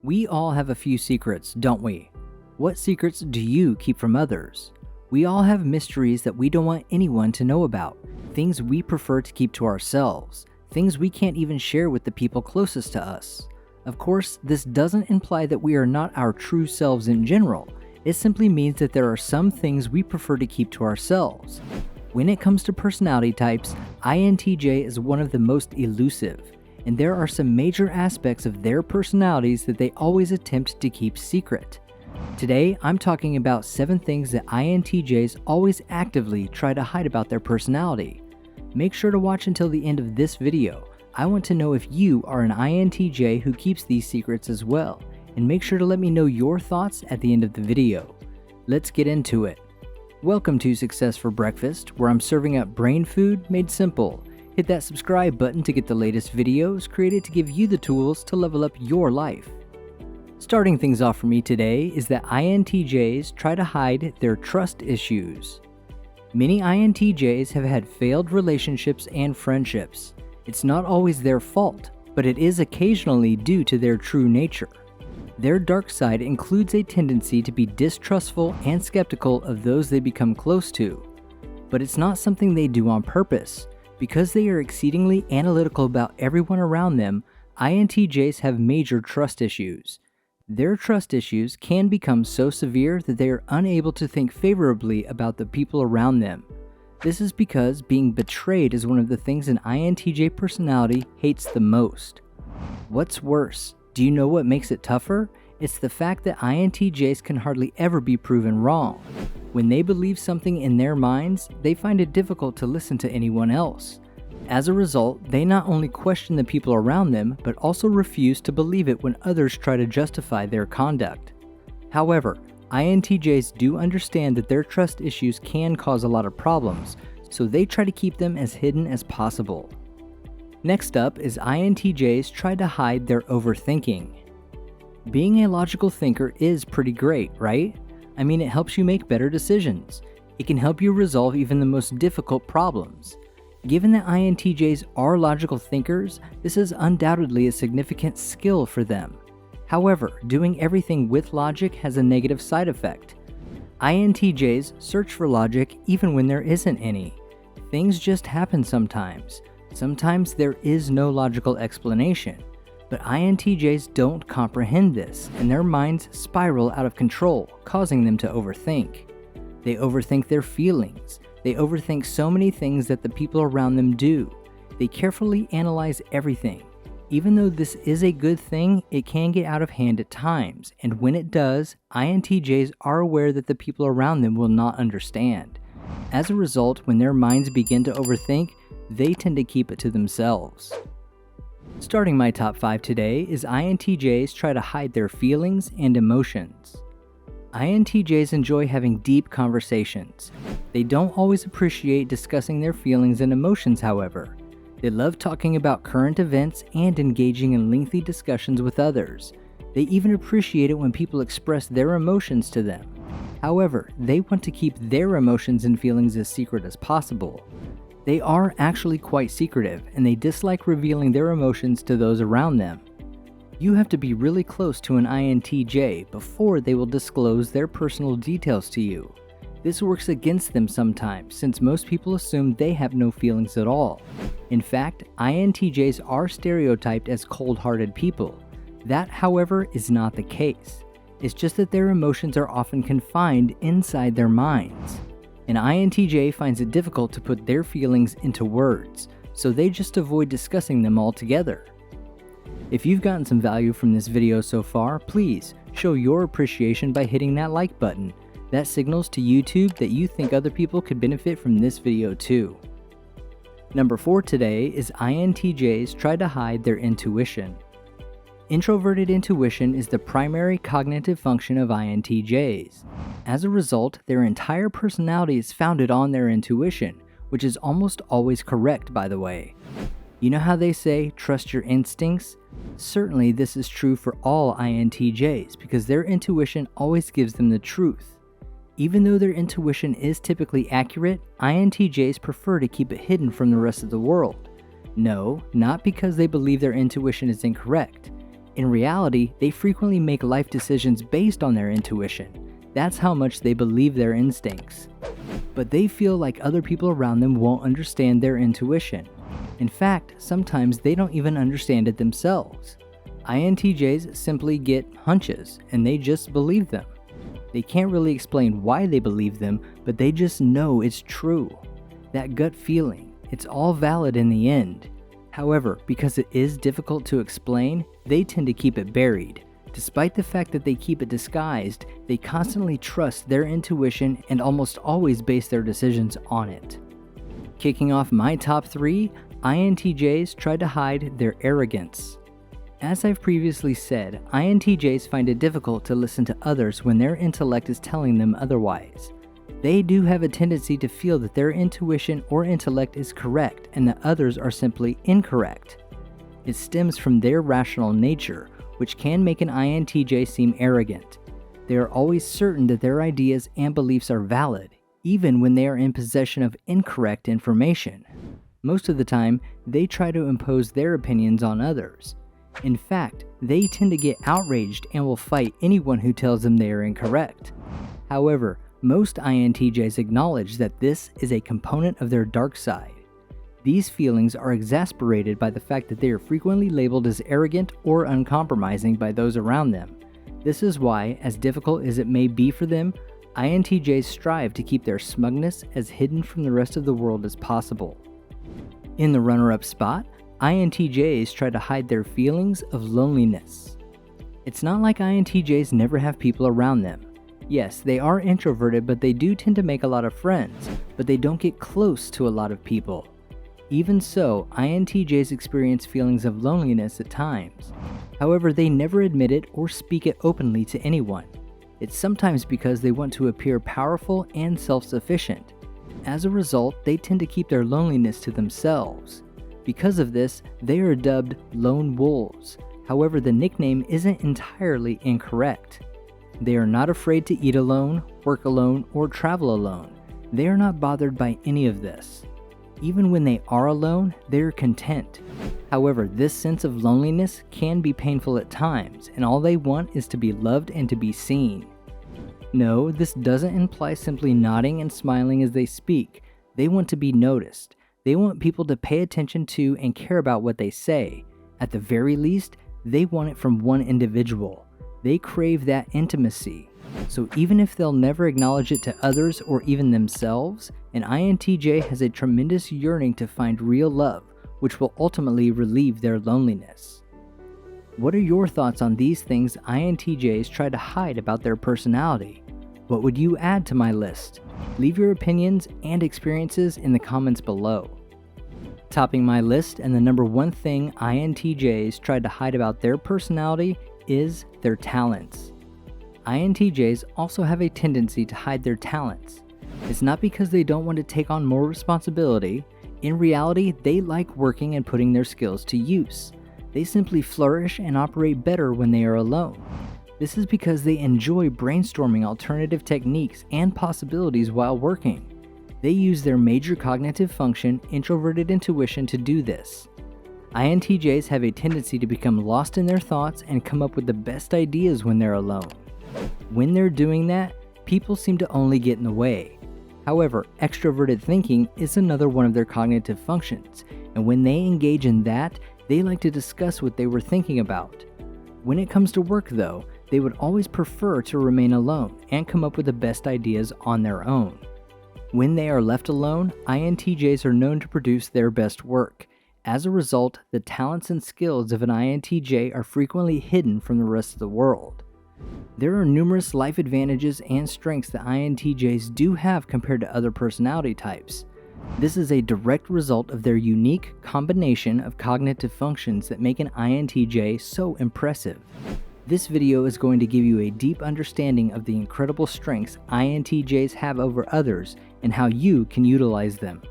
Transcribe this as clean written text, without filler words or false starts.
We all have a few secrets, don't we? What secrets do you keep from others? We all have mysteries that we don't want anyone to know about, things we prefer to keep to ourselves, things we can't even share with the people closest to us. Of course, this doesn't imply that we are not our true selves in general. It simply means that there are some things we prefer to keep to ourselves. When it comes to personality types, INTJ is one of the most elusive, and there are some major aspects of their personalities that they always attempt to keep secret. Today, I'm talking about 7 things that INTJs always actively try to hide about their personality. Make sure to watch until the end of this video. I want to know if you are an INTJ who keeps these secrets as well, and make sure to let me know your thoughts at the end of the video. Let's get into it. Welcome to Success for Breakfast, where I'm serving up brain food made simple. Hit that subscribe button to get the latest videos created to give you the tools to level up your life. Starting things off for me today is that INTJs try to hide their trust issues. Many INTJs have had failed relationships and friendships. It's not always their fault, but it is occasionally due to their true nature. Their dark side includes a tendency to be distrustful and skeptical of those they become close to. But it's not something they do on purpose. Because they are exceedingly analytical about everyone around them, INTJs have major trust issues. Their trust issues can become so severe that they are unable to think favorably about the people around them. This is because being betrayed is one of the things an INTJ personality hates the most. What's worse? Do you know what makes it tougher? It's the fact that INTJs can hardly ever be proven wrong. When they believe something in their minds, they find it difficult to listen to anyone else. As a result, they not only question the people around them, but also refuse to believe it when others try to justify their conduct. However, INTJs do understand that their trust issues can cause a lot of problems, so they try to keep them as hidden as possible. Next up is INTJs try to hide their overthinking. Being a logical thinker is pretty great, right? I mean, it helps you make better decisions. It can help you resolve even the most difficult problems. Given that INTJs are logical thinkers, this is undoubtedly a significant skill for them. However, doing everything with logic has a negative side effect. INTJs search for logic even when there isn't any. Things just happen sometimes. Sometimes there is no logical explanation. But INTJs don't comprehend this, and their minds spiral out of control, causing them to overthink. They overthink their feelings. They overthink so many things that the people around them do. They carefully analyze everything. Even though this is a good thing, it can get out of hand at times, and when it does, INTJs are aware that the people around them will not understand. As a result, when their minds begin to overthink, they tend to keep it to themselves. Starting my top 5 today is INTJs try to hide their feelings and emotions. INTJs enjoy having deep conversations. They don't always appreciate discussing their feelings and emotions, however. They love talking about current events and engaging in lengthy discussions with others. They even appreciate it when people express their emotions to them. However, they want to keep their emotions and feelings as secret as possible. They are actually quite secretive, and they dislike revealing their emotions to those around them. You have to be really close to an INTJ before they will disclose their personal details to you. This works against them sometimes, since most people assume they have no feelings at all. In fact, INTJs are stereotyped as cold-hearted people. That, however, is not the case. It's just that their emotions are often confined inside their minds. An INTJ finds it difficult to put their feelings into words, so they just avoid discussing them altogether. If you've gotten some value from this video so far, please show your appreciation by hitting that like button. That signals to YouTube that you think other people could benefit from this video too. Number 4 today is INTJs try to hide their intuition. Introverted intuition is the primary cognitive function of INTJs. As a result, their entire personality is founded on their intuition, which is almost always correct, by the way. You know how they say, trust your instincts? Certainly this is true for all INTJs because their intuition always gives them the truth. Even though their intuition is typically accurate, INTJs prefer to keep it hidden from the rest of the world. No, not because they believe their intuition is incorrect. In reality, they frequently make life decisions based on their intuition. That's how much they believe their instincts. But they feel like other people around them won't understand their intuition. In fact, sometimes they don't even understand it themselves. INTJs simply get hunches, and they just believe them. They can't really explain why they believe them, but they just know it's true. That gut feeling, it's all valid in the end. However, because it is difficult to explain, they tend to keep it buried. Despite the fact that they keep it disguised, they constantly trust their intuition and almost always base their decisions on it. Kicking off my top 3, INTJs try to hide their arrogance. As I've previously said, INTJs find it difficult to listen to others when their intellect is telling them otherwise. They do have a tendency to feel that their intuition or intellect is correct and that others are simply incorrect. It stems from their rational nature, which can make an INTJ seem arrogant. They are always certain that their ideas and beliefs are valid, even when they are in possession of incorrect information. Most of the time, they try to impose their opinions on others. In fact, they tend to get outraged and will fight anyone who tells them they are incorrect. However, most INTJs acknowledge that this is a component of their dark side. These feelings are exasperated by the fact that they are frequently labeled as arrogant or uncompromising by those around them. This is why, as difficult as it may be for them, INTJs strive to keep their smugness as hidden from the rest of the world as possible. In the runner-up spot, INTJs try to hide their feelings of loneliness. It's not like INTJs never have people around them. Yes, they are introverted, but they do tend to make a lot of friends, but they don't get close to a lot of people. Even so, INTJs experience feelings of loneliness at times. However, they never admit it or speak it openly to anyone. It's sometimes because they want to appear powerful and self-sufficient. As a result, they tend to keep their loneliness to themselves. Because of this, they are dubbed lone wolves. However, the nickname isn't entirely incorrect. They are not afraid to eat alone, work alone, or travel alone. They are not bothered by any of this. Even when they are alone, they are content. However, this sense of loneliness can be painful at times, and all they want is to be loved and to be seen. No, this doesn't imply simply nodding and smiling as they speak. They want to be noticed. They want people to pay attention to and care about what they say. At the very least, they want it from one individual. They crave that intimacy. So even if they'll never acknowledge it to others or even themselves, an INTJ has a tremendous yearning to find real love, which will ultimately relieve their loneliness. What are your thoughts on these things INTJs try to hide about their personality? What would you add to my list? Leave your opinions and experiences in the comments below. Topping my list, and the number one thing INTJs try to hide about their personality is their talents. INTJs also have a tendency to hide their talents. It's not because they don't want to take on more responsibility. In reality, they like working and putting their skills to use. They simply flourish and operate better when they are alone. This is because they enjoy brainstorming alternative techniques and possibilities while working. They use their major cognitive function, introverted intuition, to do this. INTJs have a tendency to become lost in their thoughts and come up with the best ideas when they're alone. When they're doing that, people seem to only get in the way. However, extroverted thinking is another one of their cognitive functions, and when they engage in that, they like to discuss what they were thinking about. When it comes to work though, they would always prefer to remain alone and come up with the best ideas on their own. When they are left alone, INTJs are known to produce their best work. As a result, the talents and skills of an INTJ are frequently hidden from the rest of the world. There are numerous life advantages and strengths that INTJs do have compared to other personality types. This is a direct result of their unique combination of cognitive functions that make an INTJ so impressive. This video is going to give you a deep understanding of the incredible strengths INTJs have over others and how you can utilize them.